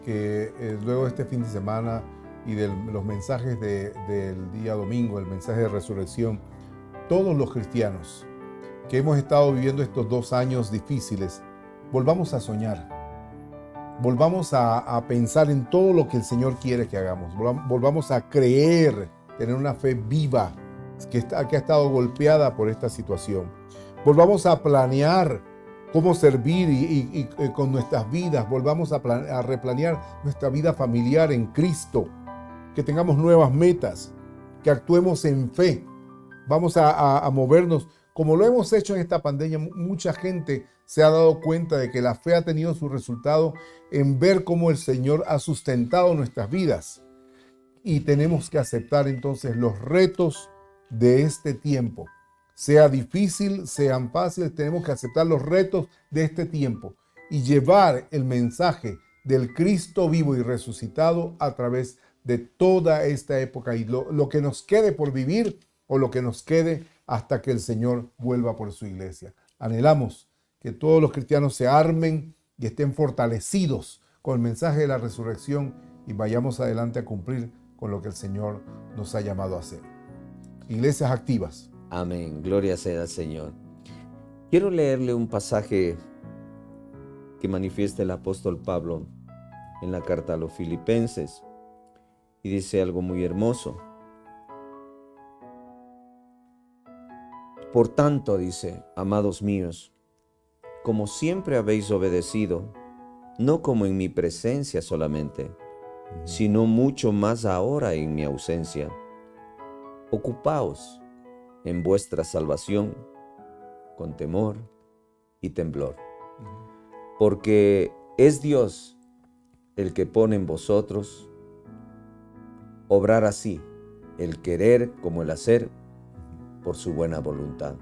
Speaker 4: que luego de este fin de semana y de los mensajes del día domingo, el mensaje de resurrección, todos los cristianos que hemos estado viviendo estos 2 años difíciles, volvamos a soñar, volvamos a pensar en todo lo que el Señor quiere que hagamos, volvamos a creer, tener una fe viva que ha estado golpeada por esta situación. Volvamos a planear cómo servir y con nuestras vidas, volvamos a replanear nuestra vida familiar en Cristo, que tengamos nuevas metas, que actuemos en fe. Vamos a movernos como lo hemos hecho en esta pandemia. Mucha gente se ha dado cuenta de que la fe ha tenido su resultado en ver cómo el Señor ha sustentado nuestras vidas. Y tenemos que aceptar entonces los retos de este tiempo. Sea difícil, sean fáciles, tenemos que aceptar los retos de este tiempo y llevar el mensaje del Cristo vivo y resucitado a través de toda esta época y lo que nos quede por vivir o lo que nos quede hasta que el Señor vuelva por su iglesia. Anhelamos que todos los cristianos se armen y estén fortalecidos con el mensaje de la resurrección y vayamos adelante a cumplir con lo que el Señor nos ha llamado a hacer. Iglesias activas.
Speaker 3: Amén, gloria sea al Señor. Quiero leerle un pasaje que manifiesta el apóstol Pablo en la carta a los Filipenses y dice algo muy hermoso. Por tanto, dice, amados míos, como siempre habéis obedecido, no como en mi presencia solamente, sino mucho más ahora en mi ausencia, ocupaos en vuestra salvación con temor y temblor, porque es Dios el que pone en vosotros obrar así, el querer como el hacer, por su buena voluntad.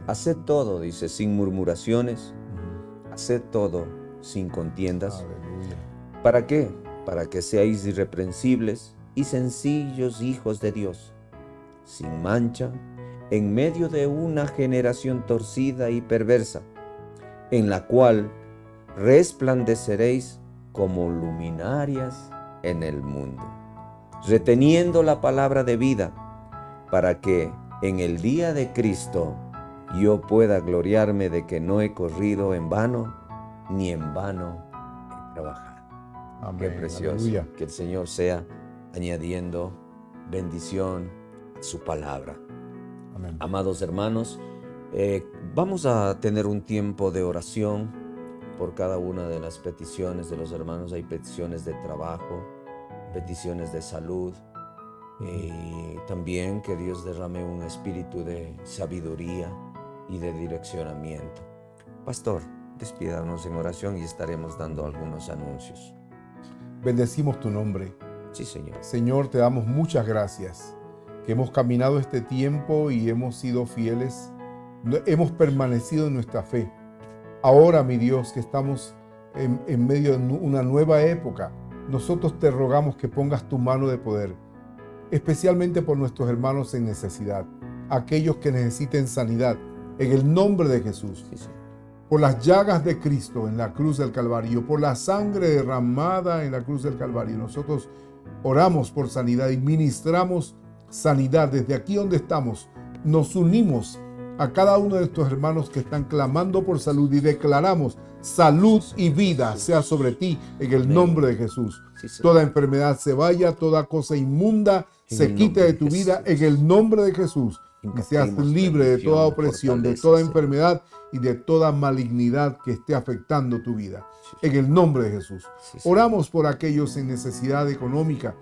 Speaker 3: Haced todo, dice, sin murmuraciones, haced todo sin contiendas.
Speaker 4: Aleluya.
Speaker 3: ¿Para qué? Para que seáis irreprensibles y sencillos hijos de Dios, sin mancha en medio de una generación torcida y perversa, en la cual resplandeceréis como luminarias en el mundo, reteniendo la palabra de vida, para que en el día de Cristo yo pueda gloriarme de que no he corrido en vano, ni en vano he trabajado.
Speaker 4: Amén.
Speaker 3: Qué precioso.
Speaker 4: Aleluya.
Speaker 3: Que el Señor sea añadiendo bendición a su palabra.
Speaker 4: Amén.
Speaker 3: Amados hermanos, vamos a tener un tiempo de oración por cada una de las peticiones de los hermanos. Hay peticiones de trabajo, peticiones de salud, y también que Dios derrame un espíritu de sabiduría y de direccionamiento. Pastor, despídanos en oración y estaremos dando algunos anuncios.
Speaker 4: Bendecimos tu nombre.
Speaker 3: Sí, Señor.
Speaker 4: Señor, te damos muchas gracias, que hemos caminado este tiempo y hemos sido fieles, hemos permanecido en nuestra fe. Ahora, mi Dios, que estamos en medio de una nueva época, nosotros te rogamos que pongas tu mano de poder, especialmente por nuestros hermanos en necesidad, aquellos que necesiten sanidad, en el nombre de Jesús.
Speaker 3: Sí, Señor.
Speaker 4: Por las llagas de Cristo en la cruz del Calvario, por la sangre derramada en la cruz del Calvario, nosotros oramos por sanidad y ministramos sanidad desde aquí donde estamos. Nos unimos a cada uno de estos hermanos que están clamando por salud y declaramos salud y vida sea sobre ti en el nombre de Jesús.
Speaker 3: Sí, Señor.
Speaker 4: Toda enfermedad se vaya, toda cosa inmunda se
Speaker 3: el
Speaker 4: quite
Speaker 3: nombre
Speaker 4: de
Speaker 3: de
Speaker 4: tu vida
Speaker 3: Jesús.
Speaker 4: en el nombre de Jesús. Y seas
Speaker 3: Impartimos
Speaker 4: libre de toda
Speaker 3: bendición,
Speaker 4: opresión, de
Speaker 3: fortaleza,
Speaker 4: toda
Speaker 3: Señor.
Speaker 4: enfermedad y de toda malignidad que esté afectando tu vida.
Speaker 3: Sí,
Speaker 4: En el nombre de Jesús.
Speaker 3: Sí, Señor.
Speaker 4: Oramos por aquellos en necesidad económica,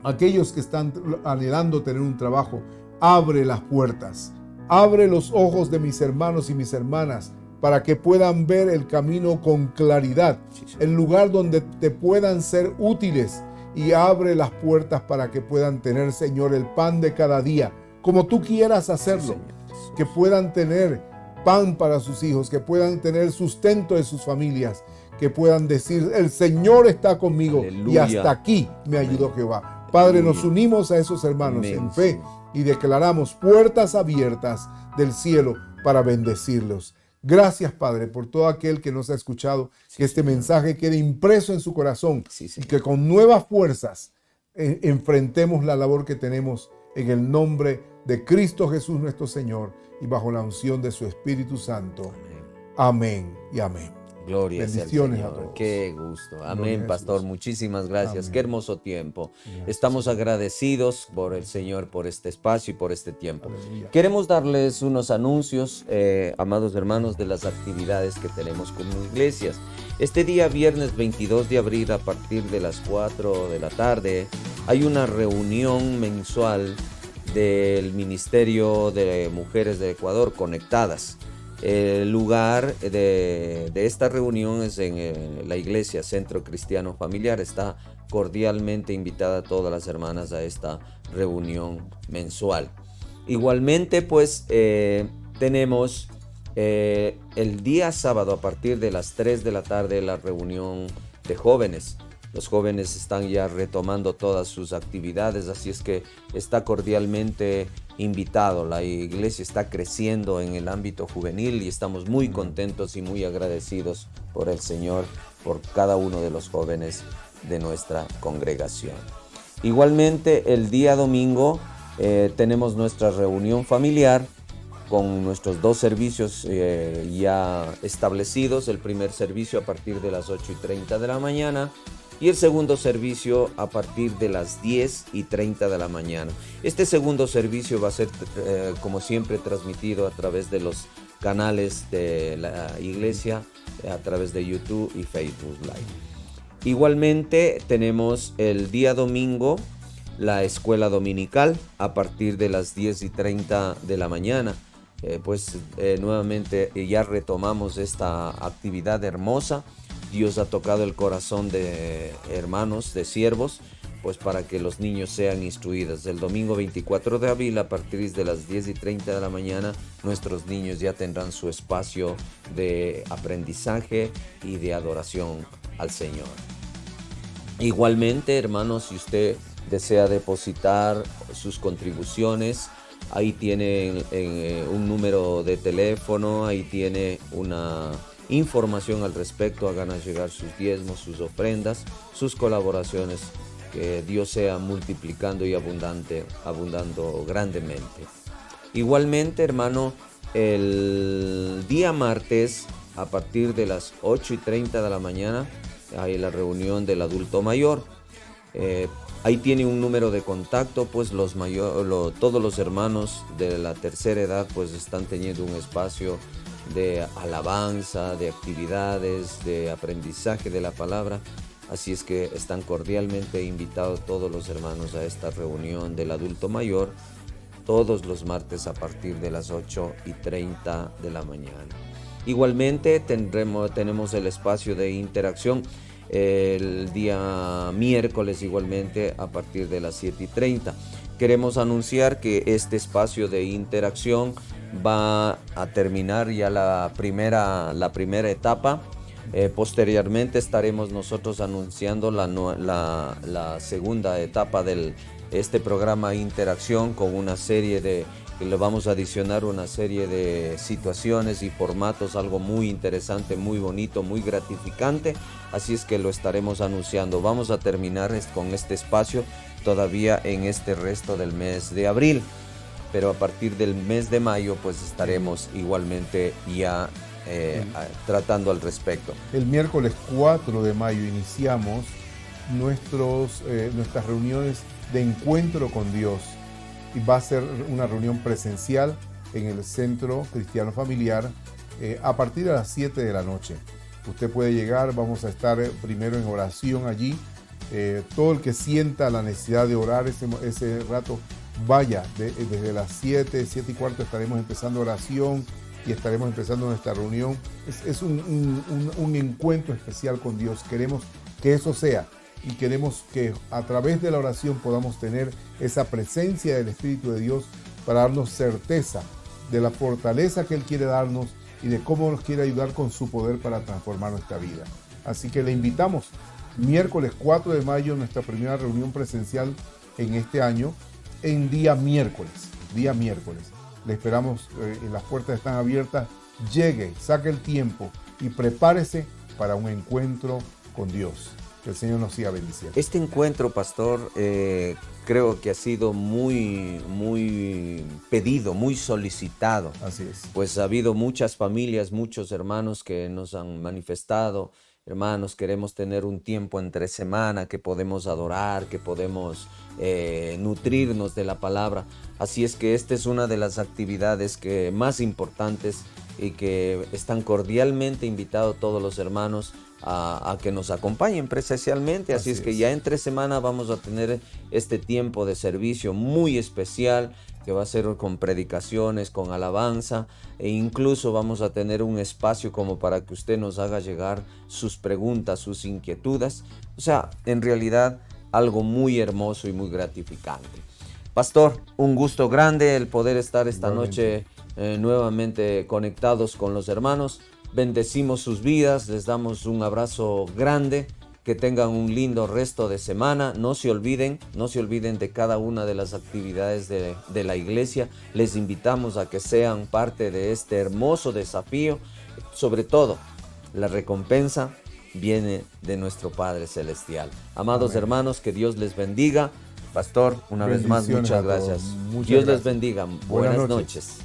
Speaker 4: aquellos que están anhelando tener un trabajo. Abre las puertas, abre los ojos de mis hermanos y mis hermanas para que puedan ver el camino con claridad,
Speaker 3: Sí, Señor.
Speaker 4: el lugar donde te puedan ser útiles, y abre las puertas para que puedan tener, Señor, el pan de cada día, como tú quieras hacerlo.
Speaker 3: Sí, Señor Jesús.
Speaker 4: Que puedan tener pan para sus hijos, que puedan tener sustento de sus familias, que puedan decir, el Señor está conmigo y
Speaker 3: Aleluya.
Speaker 4: hasta aquí me ayudó
Speaker 3: Amén.
Speaker 4: Jehová. Padre,
Speaker 3: Aleluya.
Speaker 4: nos unimos a esos hermanos
Speaker 3: Amén,
Speaker 4: en fe
Speaker 3: Señor.
Speaker 4: y declaramos puertas abiertas del cielo para bendecirlos. Gracias, Padre, por todo aquel que nos ha escuchado, que este
Speaker 3: Señor.
Speaker 4: mensaje quede impreso en su corazón
Speaker 3: Sí,
Speaker 4: y
Speaker 3: Señor.
Speaker 4: que con nuevas fuerzas enfrentemos la labor que tenemos en el nombre de Cristo Jesús nuestro Señor y bajo la unción de su Espíritu Santo.
Speaker 3: Amén.
Speaker 4: Amén y amén.
Speaker 3: Gloria sea al
Speaker 4: Bendiciones a
Speaker 3: Señor.
Speaker 4: todos.
Speaker 3: Qué gusto.
Speaker 4: Gloria
Speaker 3: Amén,
Speaker 4: a
Speaker 3: pastor.
Speaker 4: Jesús.
Speaker 3: Muchísimas gracias.
Speaker 4: Amén.
Speaker 3: Qué hermoso tiempo.
Speaker 4: Gracias.
Speaker 3: Estamos agradecidos por el Señor, por este espacio y por este tiempo.
Speaker 4: Aleluya.
Speaker 3: Queremos darles unos anuncios, amados hermanos, de las actividades que tenemos como iglesias. Este día, viernes 22 de abril, a partir de las 4 de la tarde, hay una reunión mensual del Ministerio de Mujeres de Ecuador, Conectadas. El lugar de esta reunión es en la iglesia Centro Cristiano Familiar. Está cordialmente invitada a todas las hermanas a esta reunión mensual. Igualmente, pues, tenemos el día sábado a partir de las 3 de la tarde la reunión de jóvenes. Los jóvenes están ya retomando todas sus actividades, así es que está cordialmente invitado. La iglesia está creciendo en el ámbito juvenil y estamos muy contentos y muy agradecidos por el Señor, por cada uno de los jóvenes de nuestra congregación. Igualmente, el día domingo tenemos nuestra reunión familiar con nuestros dos servicios ya establecidos. El primer servicio a partir de las 8:30 de la mañana y el segundo servicio a partir de las 10:30 de la mañana. Este segundo servicio va a ser, como siempre, transmitido a través de los canales de la iglesia, a través de YouTube y Facebook Live. Igualmente tenemos el día domingo la escuela dominical a partir de las 10:30 de la mañana. Nuevamente ya retomamos esta actividad hermosa. Dios ha tocado el corazón de hermanos, de siervos, pues para que los niños sean instruidos. El domingo 24 de abril, a partir de las 10:30 de la mañana, nuestros niños ya tendrán su espacio de aprendizaje y de adoración al Señor. Igualmente, hermanos, si usted desea depositar sus contribuciones Ahí tiene un número de teléfono, ahí tiene una información al respecto. Háganos llegar sus diezmos, sus ofrendas, sus colaboraciones. Que Dios sea multiplicando y abundando grandemente. Igualmente, hermano, el día martes, a partir de las 8:30 de la mañana, hay la reunión del adulto mayor. Ahí tiene un número de contacto, pues todos los hermanos de la tercera edad pues están teniendo un espacio de alabanza, de actividades, de aprendizaje de la palabra. Así es que están cordialmente invitados todos los hermanos a esta reunión del adulto mayor, todos los martes a partir de las 8:30 de la mañana. Igualmente tenemos el espacio de interacción el día miércoles, igualmente a partir de las 7:30. Queremos anunciar que este espacio de interacción va a terminar ya la primera etapa. Posteriormente estaremos nosotros anunciando la segunda etapa de este programa Interacción, con una serie le vamos a adicionar una serie de situaciones y formatos, algo muy interesante, muy bonito, muy gratificante. Así es que lo estaremos anunciando. Vamos a terminar con este espacio todavía en este resto del mes de abril, pero a partir del mes de mayo pues estaremos igualmente ya tratando al respecto.
Speaker 4: El miércoles 4 de mayo iniciamos nuestras reuniones de encuentro con Dios, y va a ser una reunión presencial en el Centro Cristiano Familiar a partir de las 7 de la noche. Usted puede llegar, vamos a estar primero en oración allí. Todo el que sienta la necesidad de orar ese rato, vaya, desde las 7:15 estaremos empezando oración y estaremos empezando nuestra reunión. Es un encuentro especial con Dios. Queremos que eso sea, y queremos que a través de la oración podamos tener esa presencia del Espíritu de Dios para darnos certeza de la fortaleza que Él quiere darnos y de cómo nos quiere ayudar con su poder para transformar nuestra vida. Así que le invitamos, miércoles 4 de mayo, nuestra primera reunión presencial en este año, en día miércoles. Le esperamos, las puertas están abiertas. Llegue, saque el tiempo y prepárese para un encuentro con Dios. Que el Señor nos siga bendiciendo.
Speaker 3: Este encuentro, pastor, creo que ha sido muy pedido, muy solicitado.
Speaker 4: Así es.
Speaker 3: Pues ha habido muchas familias, muchos hermanos que nos han manifestado: hermanos, queremos tener un tiempo entre semana que podemos adorar, que podemos nutrirnos de la palabra. Así es que esta es una de las actividades más importantes, y que están cordialmente invitados todos los hermanos a que nos acompañen presencialmente. Así es que ya entre semana vamos a tener este tiempo de servicio muy especial, que va a ser con predicaciones, con alabanza, e incluso vamos a tener un espacio como para que usted nos haga llegar sus preguntas, sus inquietudes. O sea, en realidad algo muy hermoso y muy gratificante. Pastor, un gusto grande el poder estar esta noche nuevamente conectados con los hermanos. Bendecimos sus vidas, les damos un abrazo grande, que tengan un lindo resto de semana. No se olviden de cada una de las actividades de la iglesia. Les invitamos a que sean parte de este hermoso desafío. Sobre todo, la recompensa viene de nuestro Padre Celestial. Amados hermanos, que Dios les bendiga. Pastor, una vez más, muchas gracias. Dios les bendiga. Buenas noches.